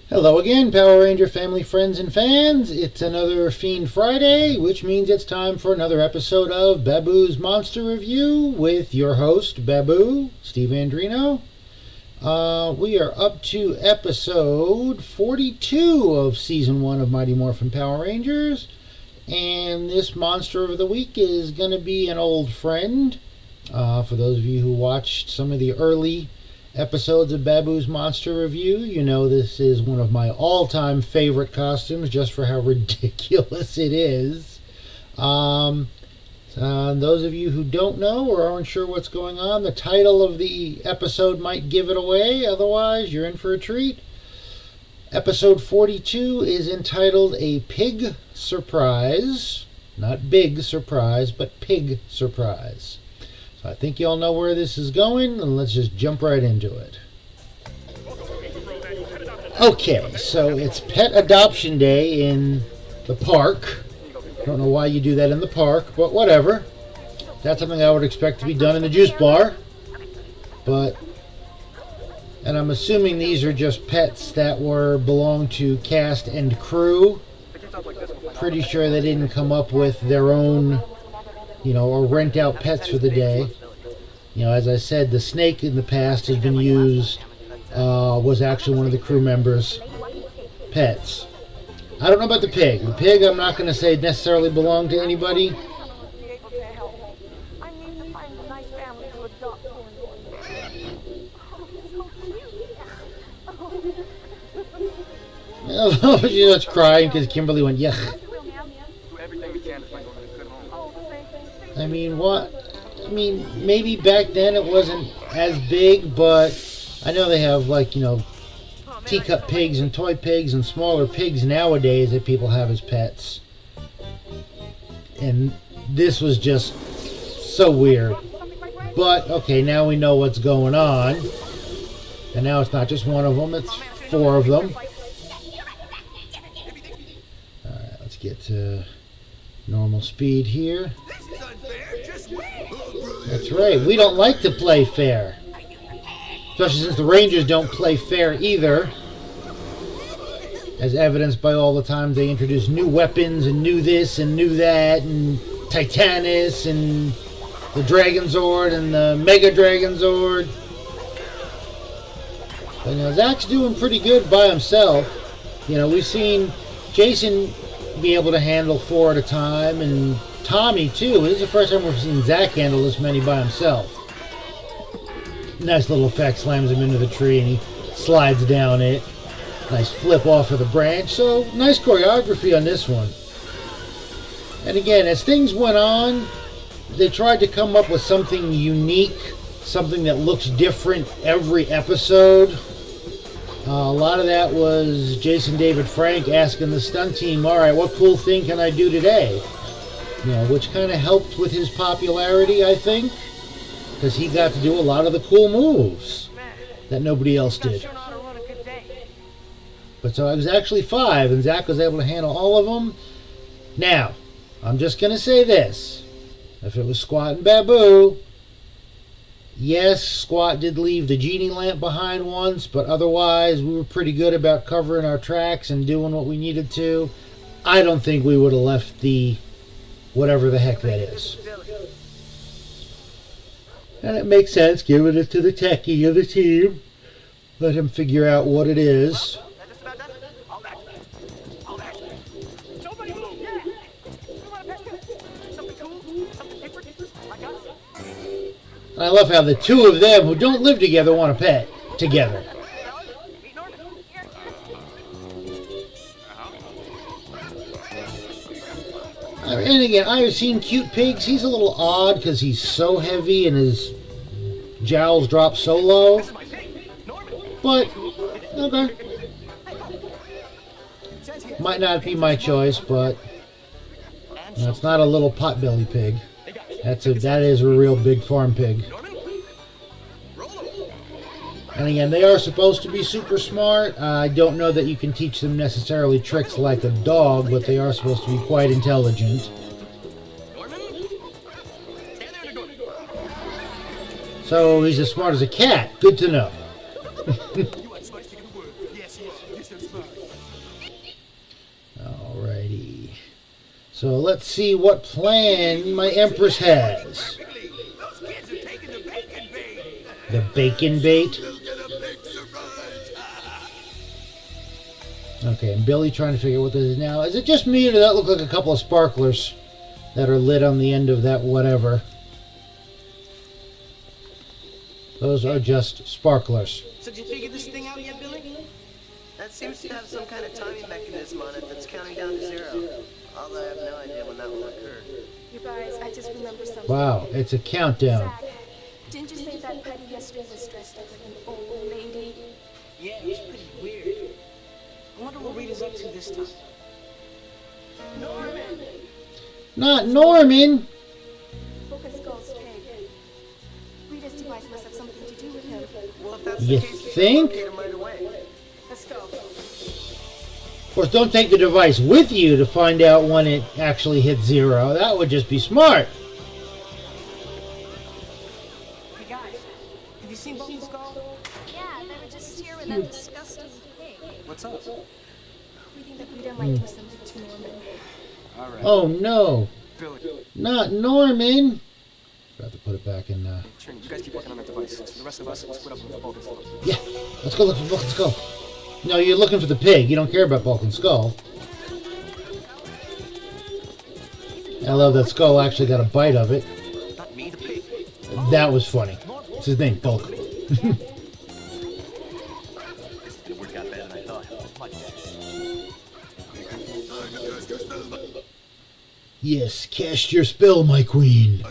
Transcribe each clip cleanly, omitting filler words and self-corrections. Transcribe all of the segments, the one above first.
Hello again, Power Ranger family, friends, and fans. It's another Fiend Friday, which means it's time for another episode of Baboo's Monster Review with your host, Baboo, Steve Andrino. We are up to episode 42 of Season 1 of Mighty Morphin Power Rangers. And this Monster of the Week is going to be an old friend. For those of you who watched some of the early episodes of Baboo's Monster Review, you know this is one of my all-time favorite costumes just for how ridiculous it is. Those of you who don't know or aren't sure what's going on, the title of the episode might give it away. Otherwise, you're in for a treat. Episode 42 is entitled A Pig Surprise. Not Big Surprise, but Pig Surprise. So I think you all know where this is going, and let's just jump right into it. Okay, so it's Pet Adoption Day in the park. Don't know why you do that in the park, but whatever. That's something I would expect to be done in the juice bar. And I'm assuming these are just pets that belong to cast and crew. Pretty sure they didn't come up with their own, or rent out pets for the day. As I said, the snake in the past has been used, was actually one of the crew members' pets. I don't know about the pig. The pig, I'm not going to say necessarily belonged to anybody. She's just crying because Kimberly went, yuck. Maybe back then it wasn't as big, but I know they have teacup pigs and toy pigs and smaller pigs nowadays that people have as pets. And this was just so weird. But, okay, now we know what's going on. And now it's not just one of them, it's 4 of them. Alright, let's get to normal speed here. That's right, we don't like to play fair. Especially since the Rangers don't play fair either. As evidenced by all the times they introduce new weapons and new this and new that and Titanus and the Dragon Zord and the Mega Dragon Zord. But Zach's doing pretty good by himself. We've seen Jason be able to handle 4 at a time, and Tommy too. This is the first time we've seen Zach handle this many by himself. Nice little effect, slams him into the tree and he slides down it. Nice flip off of the branch. So nice choreography on this one. And again, as things went on, they tried to come up with something unique, something that looks different every episode. A lot of that was Jason David Frank asking the stunt team, alright, what cool thing can I do today? Which kind of helped with his popularity, I think. Because he got to do a lot of the cool moves that nobody else did. But so it was actually 5, and Zach was able to handle all of them. Now, I'm just going to say this. If it was Squat and Baboo, yes, Squat did leave the genie lamp behind once, but otherwise we were pretty good about covering our tracks and doing what we needed to. I don't think we would have left the whatever the heck that is. And it makes sense, giving it to the techie of the team. Let him figure out what it is. And I love how the 2 of them who don't live together want a pet together. And again, I have seen cute pigs. He's a little odd because he's so heavy and his jowls drop so low. But, okay. Might not be my choice, but it's not a little potbelly pig. That is a real big farm pig. And again, they are supposed to be super smart. I don't know that you can teach them necessarily tricks like a dog, but they are supposed to be quite intelligent. So he's as smart as a cat. Good to know. Alrighty. So let's see what plan my Empress has. The bacon bait. Okay, and Billy trying to figure out what this is now. Is it just me, or does that look like a couple of sparklers that are lit on the end of that whatever? Those are just sparklers. So did you figure this thing out yet, Billy? That seems to have some kind of timing mechanism on it that's counting down to 0. Although I have no idea when that will occur. You guys, I just remember something. Wow, it's a countdown. Zach, didn't you say that Pudgy yesterday was dressed up like an old lady? Yeah, it was pretty weird. I wonder what Rita's up to this time. Norman! Not Norman! Broken Skull's pig. Rita's device must have something to do with him. Well, if that's You the case, think? we can locate him right away. Let's go. Of course, don't take the device with you to find out when it actually hits 0. That would just be smart. Hey guys, have you seen Broken Skull? Yeah, they were just here with that disgusting pig. What's up? We think that Rita might do something to Norman. Alright. Oh no, Billy, not Norman. Got to put it back in. Trini, you guys keep working on that device. The rest of us will split up with the Broken Skull. Yeah, let's go look for Bulk and Skull. No, you're looking for the pig. You don't care about Bulk and Skull. I love that Skull actually got a bite of it. Not me, the pig. That was funny. It's his name, Bulk. It worked out better than I thought. Much better. Yes, cast your spell, my queen.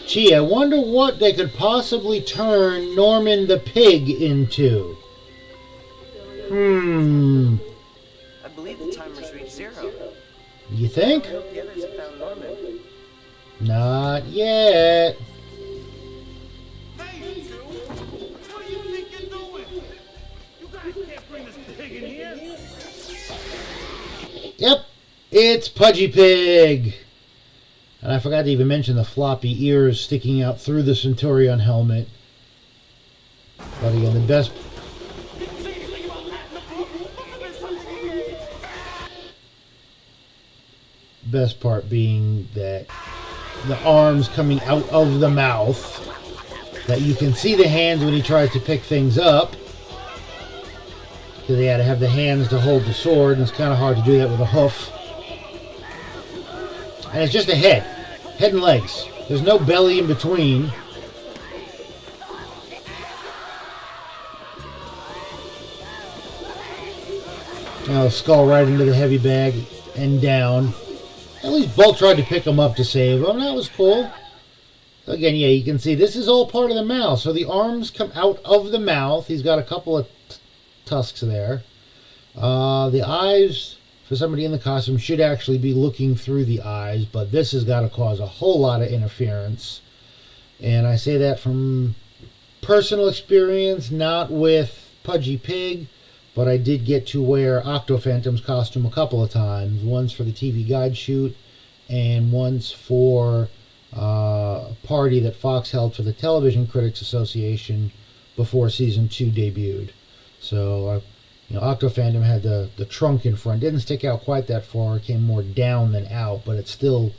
Gee, I wonder what they could possibly turn Norman the pig into. I believe the timer's reached 0. You think? I hope the others have found Norman. Not yet. Hey, you two! What do you think you're doing? You guys can't bring this pig in here. Yep, it's Pudgy Pig. And I forgot to even mention the floppy ears sticking out through the Centurion helmet. But again, the best part being that the arms coming out of the mouth, that you can see the hands when he tries to pick things up, because he had to have the hands to hold the sword, and it's kind of hard to do that with a hoof. And it's just a head and legs. There's no belly in between. Oh, skull right into the heavy bag and down. At least Bulk tried to pick him up to save him. That was cool. Again, yeah, you can see this is all part of the mouth. So the arms come out of the mouth. He's got a couple of tusks there. The eyes, for somebody in the costume, should actually be looking through the eyes, but this has got to cause a whole lot of interference. And I say that from personal experience, not with Pudgy Pig, but I did get to wear Octophantom's costume a couple of times. Once for the TV Guide shoot, and once for a party that Fox held for the Television Critics Association before season 2 debuted. So, Octophantom had the trunk in front. Didn't stick out quite that far. It came more down than out, but it still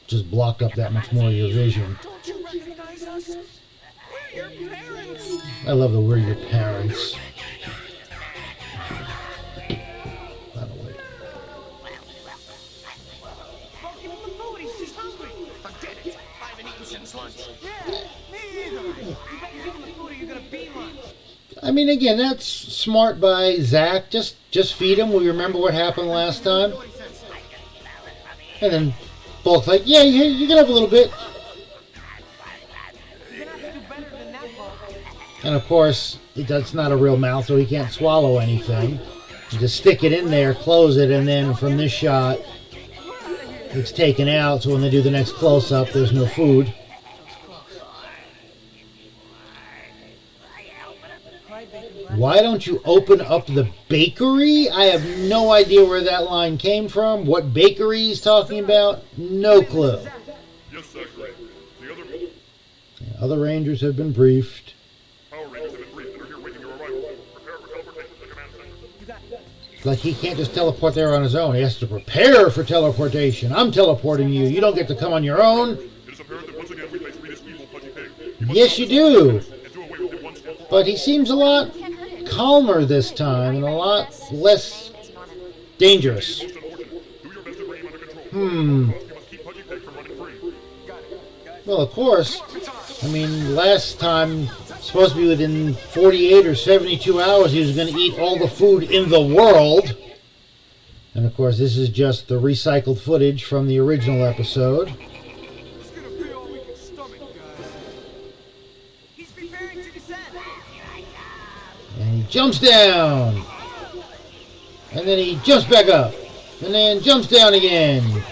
just blocked up that much more of your vision. Don't you recognize us? We're your parents! I love the "we're your parents." By the way. Well, give him the food, he's hungry! Forget it! I haven't eaten since lunch. Yeah, me either! You better give him the food or you're gonna beeline. I mean, again, that's smart by Zach. Just feed him. We remember what happened last time. And then Bulk's like, yeah, you can have a little bit. You're gonna have to do better than that, Bulk. And of course, it's not a real mouth, so he can't swallow anything. You just stick it in there, close it, and then from this shot, it's taken out. So when they do the next close-up, there's no food. Why don't you open up the bakery? I have no idea where that line came from. What bakery he's talking about? No clue. Yes, Zachary. The other... Other Rangers have been briefed. Power Rangers have been briefed and are here waiting your arrival. Prepare for teleportation to command center. Like he can't just teleport there on his own. He has to prepare for teleportation. I'm teleporting you. You don't get to come on your own. It is apparent that once again we face Rita's evil Pudgy Pig. Yes, you do. And do away with him once and for all. But he seems a lot calmer this time and a lot less dangerous. Most important, do your best to bring him under control. Hmm. You must keep Pudgy Pig from running free. Well, of course. I mean, last time, supposed to be within 48 or 72 hours, he was going to eat all the food in the world. And of course, this is just the recycled footage from the original episode. It's gonna be all we can stomach, guys. He's preparing to descend. And he jumps down. And then he jumps back up. And then jumps down again.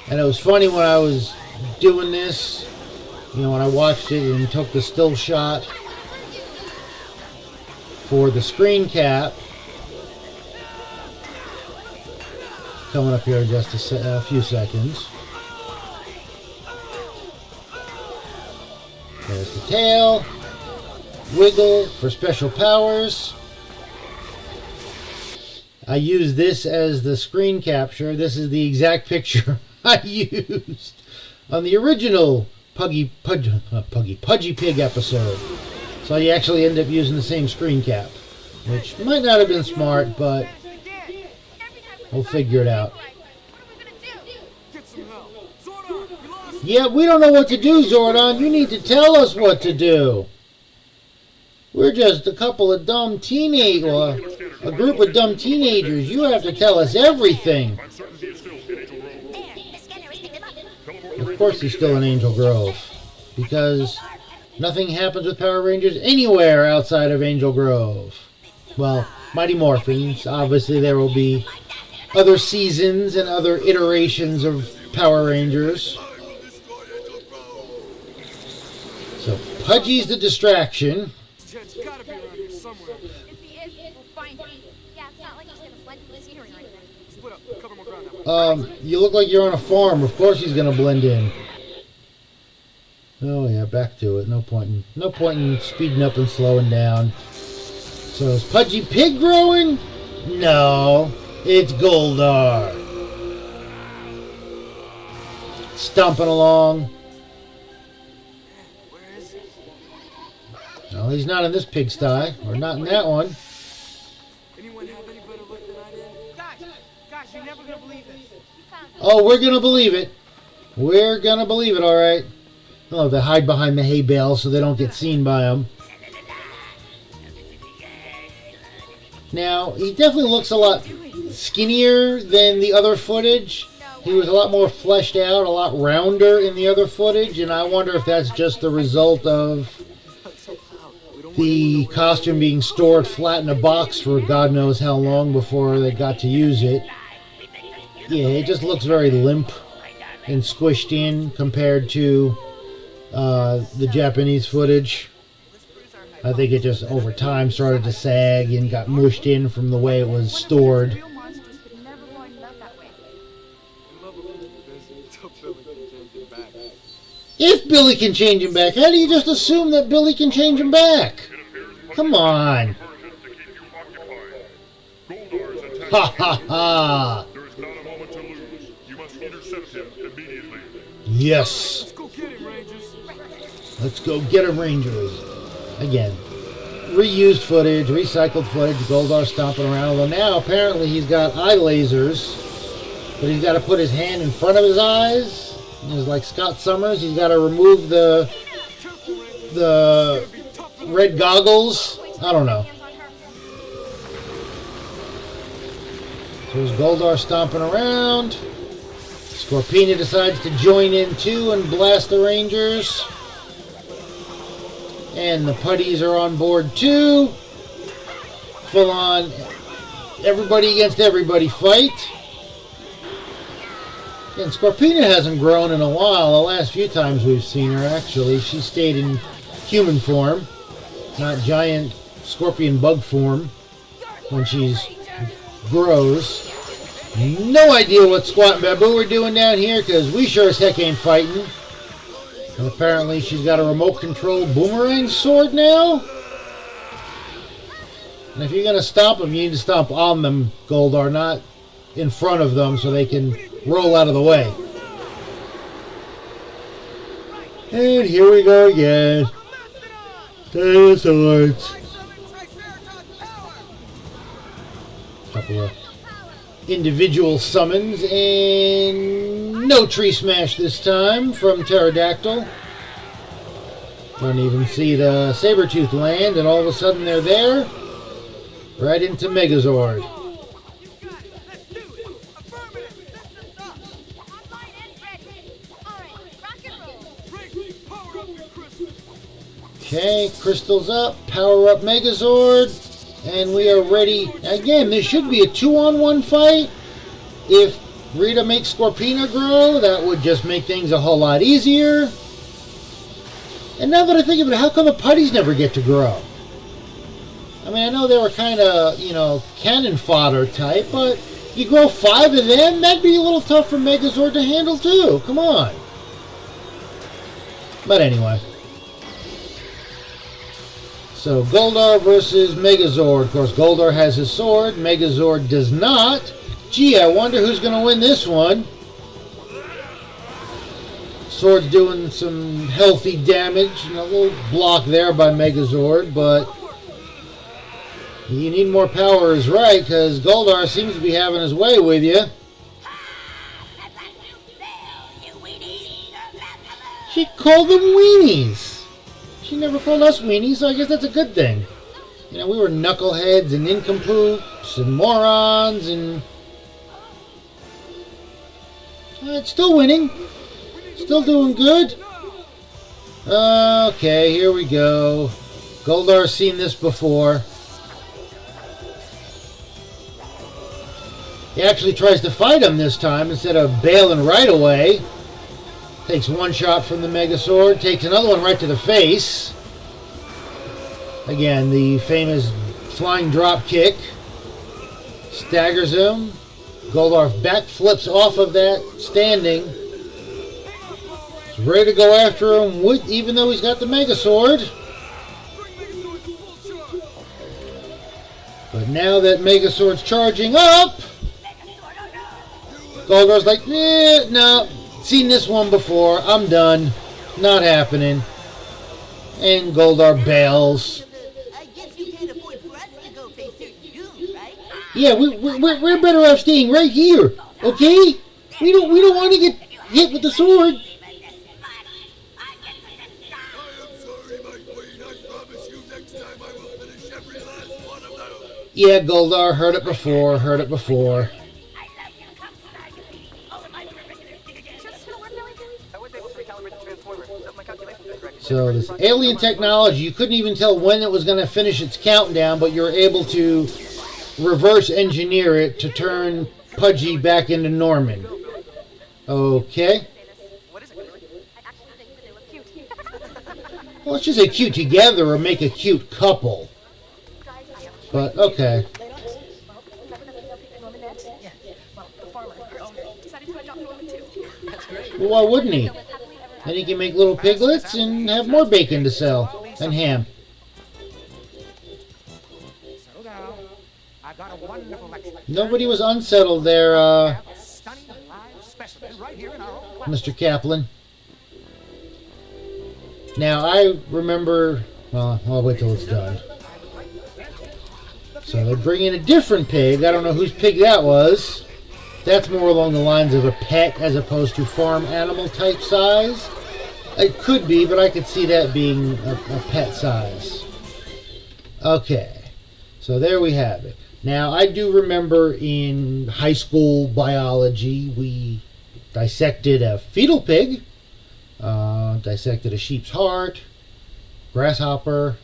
And it was funny when I was doing this, you know, when I watched it and took the still shot for the screen cap. Coming up here in just a few seconds. There's the tail. Wiggle for special powers. I used this as the screen capture. This is the exact picture I used on the original Pudgy Pig episode. So you actually end up using the same screen cap, which might not have been smart, but we'll figure it out. Get some help. Zordon, we lost. Yeah, we don't know what to do, Zordon. You need to tell us what to do. We're just a couple of dumb well, a group of dumb teenagers. You have to tell us everything. I'm certain he is still in Angel Grove. Teleport Of course he's still in Angel Grove. Because nothing happens with Power Rangers anywhere outside of Angel Grove. Well, Mighty Morphins. Obviously there will be other seasons and other iterations of Power Rangers. So Pudgy's the distraction. Jet's gotta be around here somewhere. If he is, we'll find him. Yeah, it's not like he's gonna blend in the scenery right there. Split up, cover more ground that way. You look like you're on a farm. Of course he's gonna blend in. Oh yeah, back to it. No point in speeding up and slowing down. So is Pudgy Pig growing? No, it's Goldar. Stomping along. Where is he? No, he's not in this pigsty, or not in that one. Anyone have any better luck than I did? Guys, you're never gonna believe this. Oh, we're gonna believe it. We're gonna believe it, all right. Oh, they hide behind the hay bale so they don't get seen by them. Now, he definitely looks a lot skinnier than the other footage. He was a lot more fleshed out, a lot rounder in the other footage, and I wonder if that's just the result of the costume being stored flat in a box for God knows how long before they got to use it. Yeah, it just looks very limp and squished in compared to the Japanese footage. I think it just over time started to sag and got mushed in from the way it was stored. Real monsters could never wind up that way. In love with people busy until Billy can change it back. If Billy can change him back, how do you just assume that Billy can change him back? Come on. Ha ha ha. There is not a moment to lose. You must intercept him immediately. Yes. Let's go get him, Rangers. Let's go get him, Rangers. Again, reused footage, recycled footage, Goldar stomping around. Although now apparently he's got eye lasers, but he's got to put his hand in front of his eyes. It's like Scott Summers. He's got to remove the red goggles. I don't know. So there's Goldar stomping around. Scorpina decides to join in too and blast the Rangers. And the Puddies are on board too. Full on everybody against everybody fight. And Scorpina hasn't grown in a while. The last few times we've seen her, actually, she stayed in human form, not giant scorpion bug form when she's grows. No idea what Squat and Baboo are doing down here, because we sure as heck ain't fighting. And apparently she's got a remote control boomerang sword now. And if you're going to stomp them, you need to stomp on them, Goldar, not in front of them so they can roll out of the way. And here we go again. Dinosaurs. Couple of individual summons, and no tree smash this time from Pterodactyl. Don't even see the Sabertooth land, and all of a sudden they're there. Right into Megazord. Okay, crystals up, power up Megazord, and we are ready. Again, this should be a 2-on-1 fight. If Rita makes Scorpina grow, that would just make things a whole lot easier. And now that I think of it, how come the Puddies never get to grow? I mean, I know they were kind of, you know, cannon fodder type, but you grow 5 of them, that'd be a little tough for Megazord to handle too. Come on. But anyway. So, Goldar versus Megazord. Of course, Goldar has his sword. Megazord does not. Gee, I wonder who's going to win this one. Sword's doing some healthy damage. You know, a little block there by Megazord, but you need more power is right, because Goldar seems to be having his way with you. She called them weenies. She never called us weenies, so I guess that's a good thing. You know, we were knuckleheads and nincompoops and morons, and it's still winning. Still doing good. Okay, here we go. Goldar's seen this before. He actually tries to fight him this time instead of bailing right away. Takes one shot from the Megazord, takes another one right to the face. Again, the famous flying drop kick. Staggers him. Goldar backflips off of that standing. He's ready to go after him, with, even though he's got the Megazord. But now that Megazord's charging up, Goldar's like, no. Seen this one before. I'm done. Not happening. And Goldar bails. I guess you can't afford for us to go face certain doom, right? Yeah, we're better off staying right here. Okay? We don't want to get hit with the sword. I am sorry, my queen. I promise you next time I will finish every last one of them. Yeah, Goldar, heard it before. So this alien technology, you couldn't even tell when it was going to finish its countdown, but you're able to reverse engineer it to turn Pudgy back into Norman. Okay. Well, let's just say cute together or make a cute couple. But, okay. Well, why wouldn't he? Then he can make little piglets and have more bacon to sell. And ham. Nobody was unsettled there, Mr. Kaplan. Now, I remember... Well, I'll wait till it's done. So they bring in a different pig. I don't know whose pig that was. That's more along the lines of a pet as opposed to farm animal type size. It could be, but I could see that being a pet size. Okay, so there we have it. Now, I do remember in high school biology, we dissected a fetal pig, dissected a sheep's heart, grasshopper,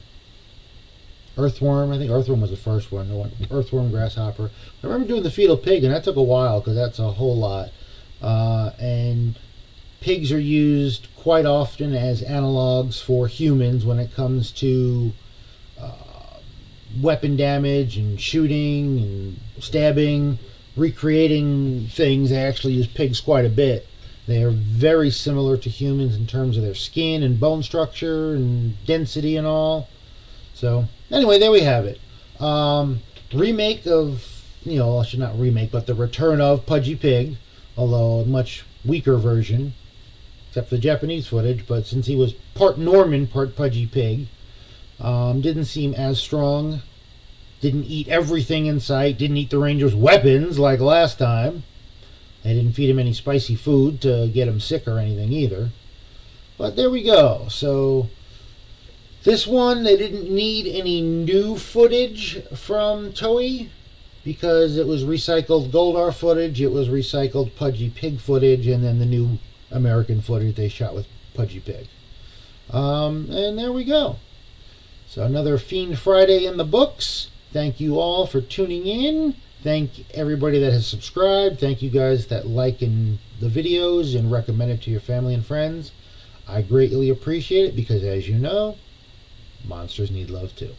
earthworm. I think earthworm was the first one. Earthworm, grasshopper. I remember doing the fetal pig, and that took a while because that's a whole lot. And pigs are used quite often as analogs for humans when it comes to weapon damage and shooting and stabbing, recreating things. They actually use pigs quite a bit. They are very similar to humans in terms of their skin and bone structure and density and all. So, anyway, there we have it. Remake of, I should not remake, but the return of Pudgy Pig, although a much weaker version, except for the Japanese footage, but since he was part Norman, part Pudgy Pig, didn't seem as strong, didn't eat everything in sight, didn't eat the Rangers' weapons like last time. They didn't feed him any spicy food to get him sick or anything either. But there we go. So this one, they didn't need any new footage from Toei because it was recycled Goldar footage, it was recycled Pudgy Pig footage, and then the new American footage they shot with Pudgy Pig. And there we go. So another Fiend Friday in the books. Thank you all for tuning in. Thank everybody that has subscribed. Thank you guys that like the videos and recommend it to your family and friends. I greatly appreciate it because, as you know, monsters need love too.